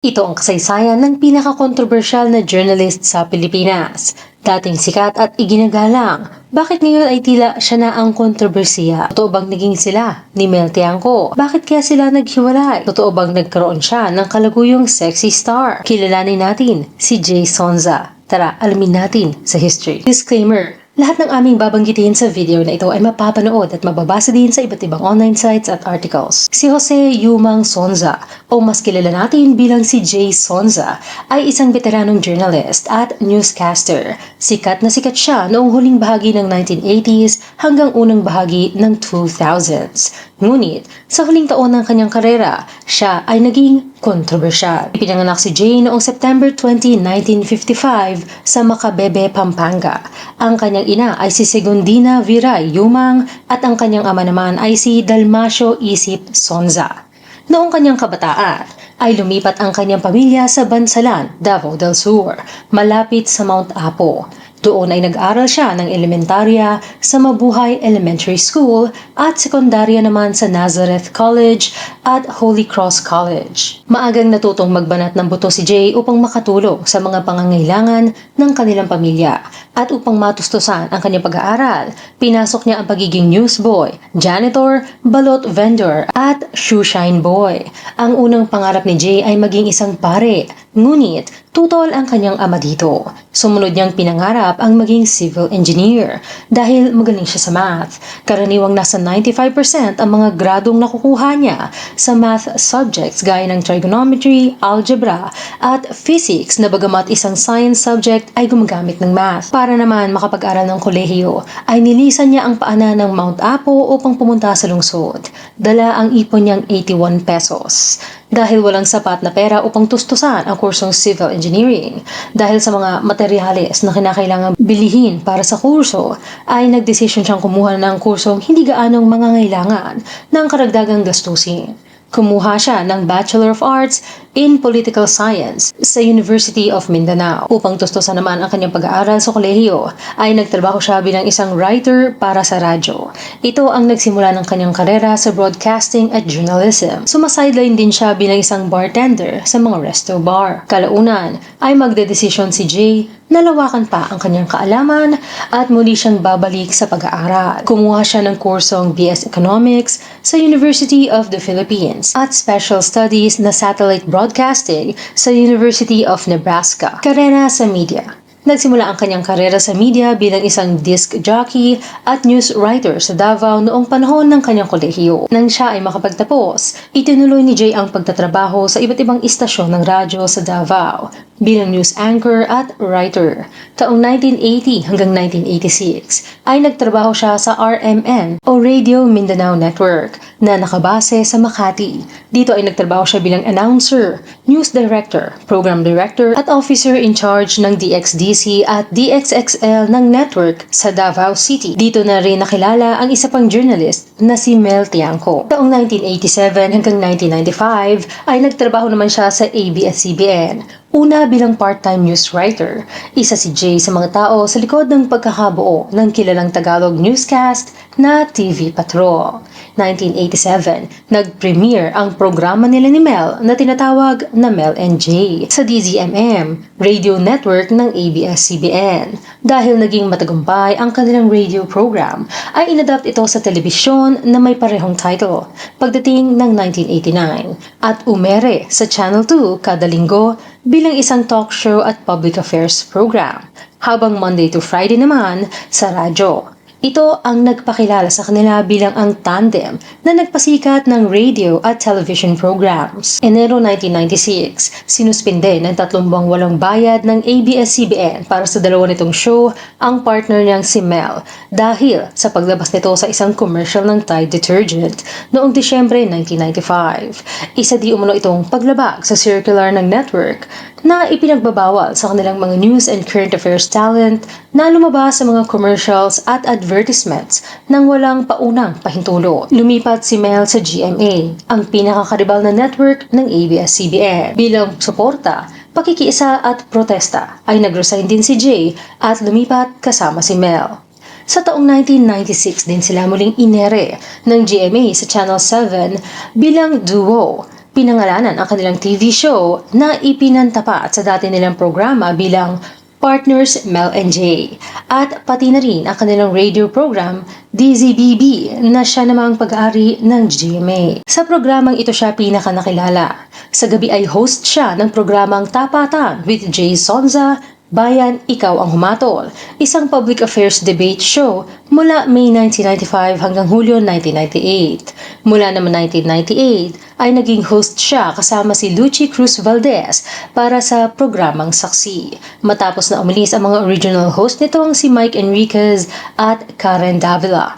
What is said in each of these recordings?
Ito ang kasaysayan ng pinaka-kontrobersyal na journalist sa Pilipinas. Dating sikat at iginagalang, bakit ngayon ay tila siya na ang kontrobersiya? Totoo bang naging sila ni Mel Tiangco? Bakit kaya sila naghiwalay? Totoo bang nagkaroon siya ng kalaguyong sexy star? Kilalanin natin si Jay Sonza. Tara, alamin natin sa history. Disclaimer: lahat ng aming babanggitin sa video na ito ay mapapanood at mababasa din sa iba't ibang online sites at articles. Si Jose Yumang Sonza, o mas kilala natin bilang si Jay Sonza, ay isang veteranong journalist at newscaster. Sikat na sikat siya noong huling bahagi ng 1980s hanggang unang bahagi ng 2000s. Ngunit, sa huling taon ng kanyang karera, siya ay naging kontrobersyal. Ipinanganak si Jay noong September 20, 1955 sa Macabebe, Pampanga. Ang kanyang ina ay si Segundina Viray Yumang at ang kanyang ama naman ay si Dalmacio Isip Sonza. Noong kanyang kabataan, ay lumipat ang kanyang pamilya sa Bansalan, Davao del Sur, malapit sa Mount Apo. Doon ay nag-aral siya ng elementarya sa Mabuhay Elementary School at sekundarya naman sa Nazareth College at Holy Cross College. Maagang natutong magbanat ng buto si Jay upang makatulong sa mga pangangailangan ng kanilang pamilya at upang matustusan ang kanyang pag-aaral, pinasok niya ang pagiging newsboy, janitor, balot vendor at shoeshine boy. Ang unang pangarap ni Jay ay maging isang pare, ngunit tutol ang kanyang ama dito. Sumunod niyang pinangarap ang maging civil engineer dahil magaling siya sa math. Karaniwang nasa 95% ang mga gradong nakukuha niya sa math subjects gaya ng trigonometry, algebra at physics na bagamat isang science subject ay gumagamit ng math. Para naman makapag-aral ng kolehiyo ay nilisan niya ang paanan ng Mount Apo upang pumunta sa lungsod. Dala ang ipon niyang 81 pesos. Dahil walang sapat na pera upang tustusan ang kursong civil engineering, dahil sa mga materyales na kinakailangang bilihin para sa kurso, ay nagdesisyon siyang kumuha ng kursong hindi gaanong mangangailangan ng karagdagang gastusin. Kumuha siya ng Bachelor of Arts in Political Science sa University of Mindanao. Upang tustusan naman ang kanyang pag-aaral sa kolehiyo, ay nagtrabaho siya bilang isang writer para sa radyo. Ito ang nagsimula ng kanyang karera sa broadcasting at journalism. Sumasideline din siya bilang isang bartender sa mga resto bar. Kalaunan ay magdedesisyon si Jay na lawakan pa ang kanyang kaalaman at muli siyang babalik sa pag-aaral. Kumuha siya ng kursong BS Economics sa University of the Philippines at Special Studies na Satellite Broadcasting sa University of Nebraska. Karera sa media. Nagsimula ang kanyang karera sa media bilang isang disc jockey at news writer sa Davao noong panahon ng kanyang kolehiyo. Nang siya ay makapagtapos, itinuloy ni Jay ang pagtatrabaho sa iba't ibang istasyon ng radyo sa Davao bilang news anchor at writer. Taong 1980 hanggang 1986 ay nagtrabaho siya sa RMN o Radio Mindanao Network na nakabase sa Makati. Dito ay nagtrabaho siya bilang announcer, news director, program director at officer in charge ng DXDC at DXXL ng network sa Davao City. Dito na rin nakilala ang isa pang journalist na si Mel Tiangco. Taong 1987 hanggang 1995 ay nagtrabaho naman siya sa ABS-CBN. Una bilang part-time news writer, isa si Jay sa mga tao sa likod ng pagkakabuo ng kilalang Tagalog newscast na TV Patrol. 1987, nag-premiere ang programa nila ni Mel na tinatawag na Mel and Jay sa DZMM, radio network ng ABS-CBN. Dahil naging matagumpay ang kanilang radio program, ay inadapt ito sa telebisyon na may parehong title pagdating ng 1989 at umere sa Channel 2 kada linggo bilang isang talk show at public affairs program, habang Monday to Friday naman sa radyo. Ito ang nagpakilala sa kanila bilang ang tandem na nagpasikat ng radio at television programs. Enero 1996, sinuspinde ng 3 buwang walang bayad ng ABS-CBN para sa dalawa nitong show ang partner niyang si Mel dahil sa paglabas nito sa isang commercial ng Tide detergent noong Disyembre 1995. Isa di umano itong paglabag sa circular ng network na ipinagbabawal sa kanilang mga news and current affairs talent na lumabas sa mga commercials at advertisements nang walang paunang pahintulot. Lumipat si Mel sa GMA, ang pinakakaribal na network ng ABS-CBN. Bilang suporta, pakikiisa at protesta ay nag-resign din si Jay at lumipat kasama si Mel. Sa taong 1996 din sila muling inere ng GMA sa Channel 7 bilang duo Pinangalanan ang kanilang TV show na ipinantapat sa dati nilang programa bilang Partners Mel and Jay, at pati na rin ang kanilang radio program DZBB na siya namang pag-aari ng GMA. Sa programang ito siya pinakanakilala. Sa gabi ay host siya ng programang Tapatan with Jay Sonza, Bayan, Ikaw ang Humatol, isang public affairs debate show mula May 1995 hanggang Hulyo 1998. Mula naman 1998 ay naging host siya kasama si Lucy Cruz Valdez para sa programang Saksi. Matapos na umalis ang mga original host nitong si Mike Enriquez at Karen Davila.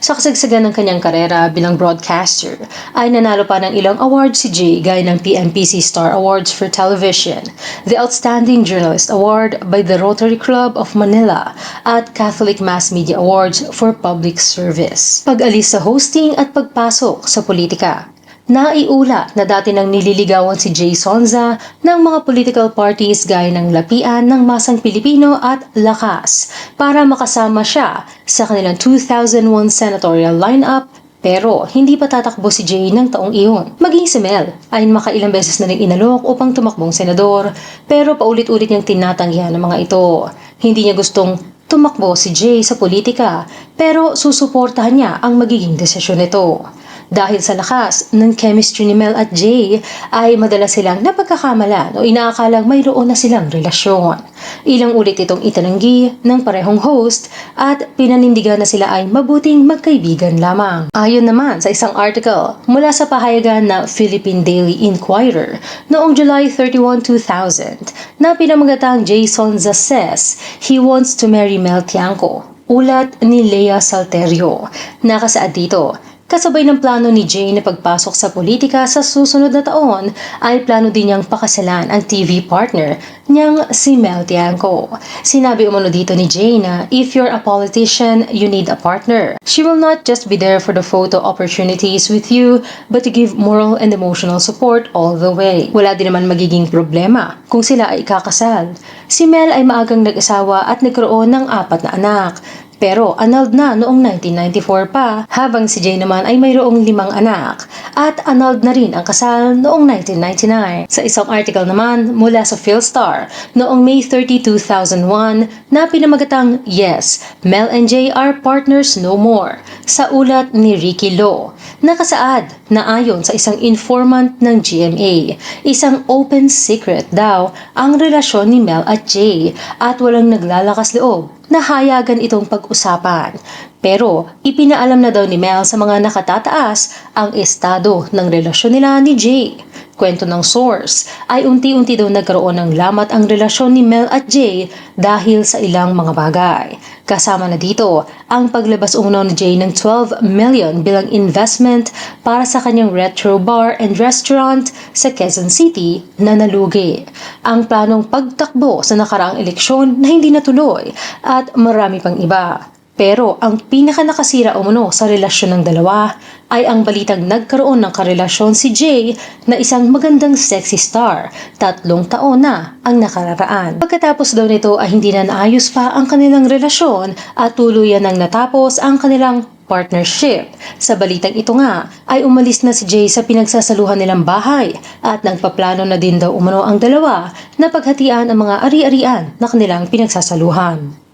Sa kasagsagan ng kanyang karera bilang broadcaster, ay nanalo pa ng ilang awards si Jay gaya ng PMPC Star Awards for Television, the Outstanding Journalist Award by the Rotary Club of Manila, at Catholic Mass Media Awards for Public Service. Pag-alis sa hosting at pagpasok sa politika. Naiulat na dati nang nililigawan si Jay Sonza ng mga political parties gaya ng Lapian ng Masang Pilipino at Lakas para makasama siya sa kanilang 2001 senatorial lineup, pero hindi pa tatakbo si Jay ng taong iyon. Maging si Mel ay makailang beses na rin inalok upang tumakbong senador, pero paulit-ulit niyang tinatanggihan ng mga ito. Hindi niya gustong tumakbo si Jay sa politika, pero susuportahan niya ang magiging desisyon nito. Dahil sa lakas ng chemistry ni Mel at Jay, ay madalas silang napagkakamalan o inaakalang mayroon na silang relasyon. Ilang ulit itong itinanggi ng parehong host at pinanindigan na sila ay mabuting magkaibigan lamang. Ayon naman sa isang article mula sa pahayagan na Philippine Daily Inquirer noong July 31, 2000 na pinamagatang Jay Sonza says he wants to marry Mel Tiangco. Ulat ni Lea Salterio. Nakasaad dito, kasabay ng plano ni Jay na pagpasok sa politika sa susunod na taon ay plano din niyang pakasalan ang TV partner niyang si Mel Tiangco. Sinabi umano dito ni Jay na if you're a politician, you need a partner. She will not just be there for the photo opportunities with you, but to give moral and emotional support all the way. Wala din naman magiging problema kung sila ay kakasal. Si Mel ay maagang nag-asawa at nagkaroon ng 4 na anak. Pero annulled na noong 1994 pa, habang si Jay naman ay mayroong 5 anak at annulled na rin ang kasal noong 1999. Sa isang article naman mula sa Philstar noong May 30, 2001 na pinamagatang Yes, Mel and Jay are partners no more sa ulat ni Ricky Lo. Nakasaad na ayon sa isang informant ng GMA, isang open secret daw ang relasyon ni Mel at Jay at walang naglalakas loob na hayagan itong pag-usapan. Pero ipinaalam na daw ni Mel sa mga nakatataas ang estado ng relasyon nila ni Jay. Kwento ng source ay unti-unti daw nagkaroon ng lamat ang relasyon ni Mel at Jay dahil sa ilang mga bagay. Kasama na dito ang paglabas umano ni Jay ng 12 million bilang investment para sa kanyang retro bar and restaurant sa Quezon City na nalugi. Ang planong pagtakbo sa nakaraang eleksyon na hindi natuloy at marami pang iba. Pero ang pinakanakasira umano sa relasyon ng dalawa ay ang balitang nagkaroon ng karelasyon si Jay na isang magandang sexy star, 3 taon na ang nakararaan. Pagkatapos daw nito ay hindi na naayos pa ang kanilang relasyon at tuluyan nang natapos ang kanilang partnership. Sa balitang ito nga ay umalis na si Jay sa pinagsasaluhan nilang bahay at nagpaplano na din daw umano ang dalawa na paghatian ang mga ari-arian na kanilang pinagsasaluhan.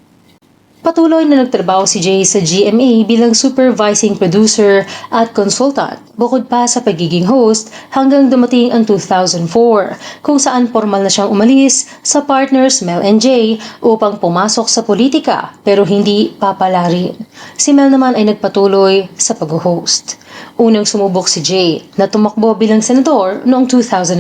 Patuloy na nagtrabaho si Jay sa GMA bilang supervising producer at consultant, bukod pa sa pagiging host hanggang dumating ang 2004, kung saan formal na siyang umalis sa partners Mel and Jay upang pumasok sa politika pero hindi papalarin. Si Mel naman ay nagpatuloy sa pag-host. Unang sumubok si Jay na tumakbo bilang senador noong 2004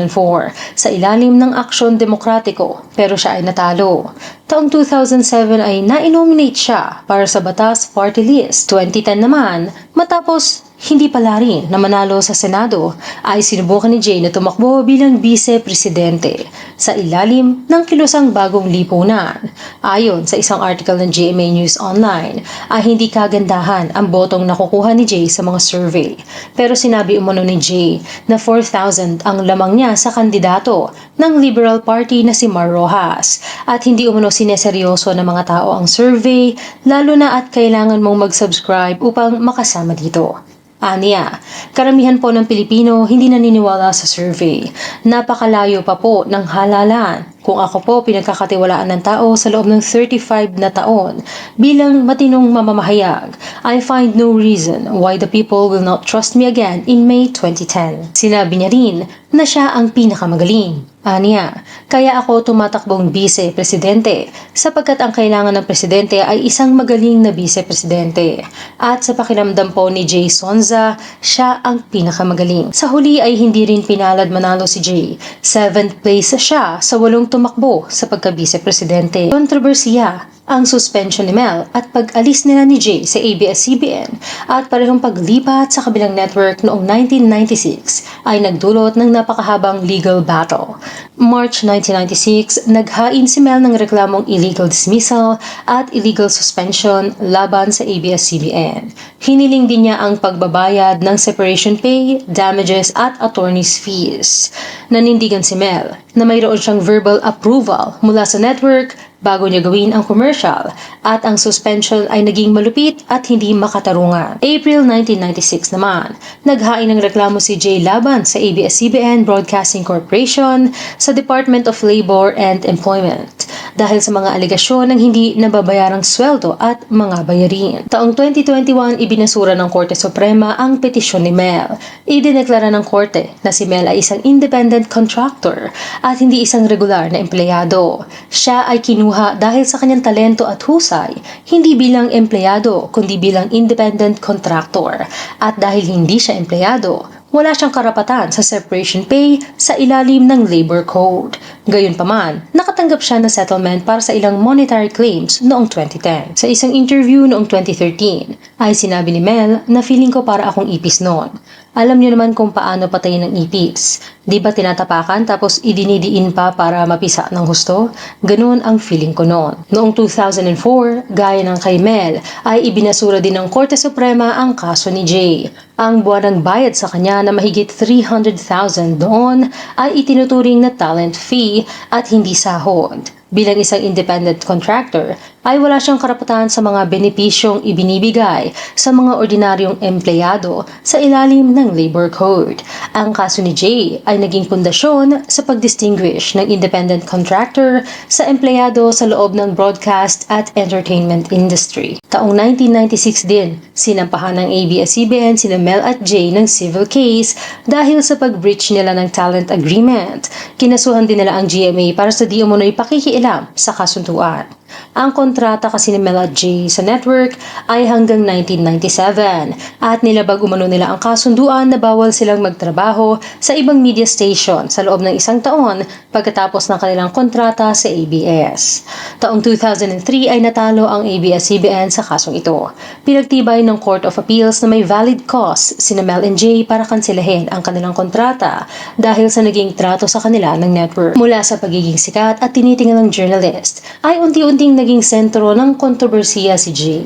sa ilalim ng Aksyon Demokratiko pero siya ay natalo. Taong 2007 ay na-nominate siya para sa Batas Party List. 2010 naman, matapos hindi pala rin na manalo sa Senado, ay sinubukan ni Jay na tumakbo bilang vice-presidente sa ilalim ng kilusang bagong lipunan. Ayon sa isang article ng GMA News Online, ay hindi kagandahan ang botong nakukuha ni Jay sa mga survey. Pero sinabi umano ni Jay na 4,000 ang lamang niya sa kandidato ng Liberal Party na si Mar Rojas at hindi umano sineseryoso ng mga tao ang survey, lalo na at kailangan mong mag-subscribe upang makasama dito. Aniya, karamihan po ng Pilipino hindi naniniwala sa survey. Napakalayo pa po ng halalan. Kung ako po pinagkakatiwalaan ng tao sa loob ng 35 na taon bilang matinong mamamahayag, I find no reason why the people will not trust me again in May 2010. Sinabi niya rin na siya ang pinakamagaling. Aniya, kaya ako tumatakbong vice-presidente sapagkat ang kailangan ng presidente ay isang magaling na vice-presidente. At sa pakiramdam po ni Jay Sonza, siya ang pinakamagaling. Sa huli ay hindi rin pinalad manalo si Jay. 7th place siya sa 8 tumakbo sa pagka-vice-presidente. Kontrobersiya ang suspension ni Mel at pag-alis nila ni Jay sa ABS-CBN at parehong paglipat sa kabilang network noong 1996 ay nagdulot ng napakahabang legal battle. March 1996, naghain si Mel ng reklamong illegal dismissal at illegal suspension laban sa ABS-CBN. Hiniling din niya ang pagbabayad ng separation pay, damages at attorney's fees. Nanindigan si Mel na mayroon siyang verbal approval mula sa network bago niya gawin ang commercial at ang suspension ay naging malupit at hindi makatarungan. April 1996 naman, naghain ng reklamo si Jay laban sa ABS-CBN Broadcasting Corporation sa Department of Labor and Employment dahil sa mga alegasyon ng hindi nababayarang sweldo at mga bayarin. Taong 2021, ibinasura ng Korte Suprema ang petisyon ni Mel. Idineklara ng Korte na si Mel ay isang independent contractor at hindi isang regular na empleyado. Siya ay kinuha dahil sa kanyang talento at husay, hindi bilang empleyado kundi bilang independent contractor. At dahil hindi siya empleyado, wala siyang karapatan sa separation pay sa ilalim ng Labor Code. Gayunpaman, nakatanggap siya ng settlement para sa ilang monetary claims noong 2010. Sa isang interview noong 2013, ay sinabi ni Mel na feeling ko para akong ipis noon. Alam niyo naman kung paano patayin ng ipis. Di ba tinatapakan tapos idinidiin pa para mapisa ng husto? Ganoon ang feeling ko noon. Noong 2004, gaya ng kay Mel, ay ibinasura din ng Korte Suprema ang kaso ni Jay. Ang buwanang bayad sa kanya na mahigit 300,000 doon ay itinuturing na talent fee at hindi sahod. Bilang isang independent contractor, ay wala siyang karapatan sa mga benepisyong ibinibigay sa mga ordinaryong empleyado sa ilalim ng Labor Code. Ang kaso ni Jay ay naging pundasyon sa pag-distinguish ng independent contractor sa empleyado sa loob ng broadcast at entertainment industry. Taong 1996 din, sinampahan ng ABS-CBN sina Mel at Jay ng civil case dahil sa pag-breach nila ng talent agreement. Kinasuhan din nila ang GMA para sa di umunoy pakikialam sa kasunduan. Ang kontrata kasi ni Mel at Jay sa network ay hanggang 1997 at nilabag umano nila ang kasunduan na bawal silang magtrabaho sa ibang media station sa loob ng 1 taon pagkatapos ng kanilang kontrata sa ABS. Taong 2003 ay natalo ang ABS-CBN sa kasong ito. Pinagtibay ng Court of Appeals na may valid cause sina Mel and Jay para kansilahin ang kanilang kontrata dahil sa naging trato sa kanila ng network. Mula sa pagiging sikat at tinitingalang journalist ay unti-unting naging sentro ng kontrobersiya si Jay.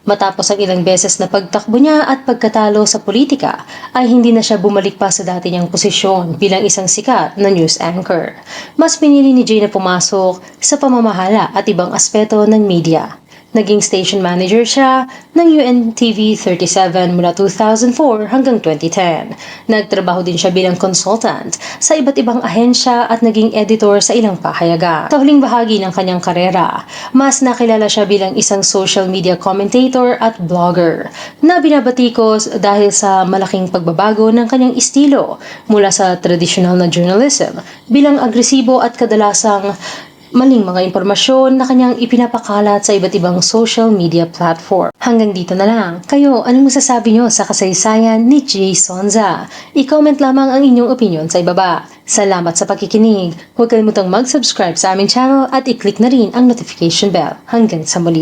Matapos ang ilang beses na pagtakbo niya at pagkatalo sa politika, ay hindi na siya bumalik pa sa dati niyang posisyon bilang isang sikat na news anchor. Mas pinili ni Jay na pumasok sa pamamahala at ibang aspeto ng media. Naging station manager siya ng UNTV 37 mula 2004 hanggang 2010. Nagtrabaho din siya bilang consultant sa iba't ibang ahensya at naging editor sa ilang pahayagan. Sa huling bahagi ng kanyang karera, mas nakilala siya bilang isang social media commentator at blogger na binabatikos dahil sa malaking pagbabago ng kanyang estilo mula sa traditional na journalism bilang agresibo at kadalasang maling mga impormasyon na kanyang ipinapakalat sa iba't ibang social media platform. Hanggang dito na lang. Kayo, anong masasabi nyo sa kasaysayan ni Jay Sonza? I-comment lamang ang inyong opinion sa ibaba. Salamat sa pakikinig. Huwag kalimutang mag-subscribe sa aming channel at i-click na rin ang notification bell. Hanggang sa muli.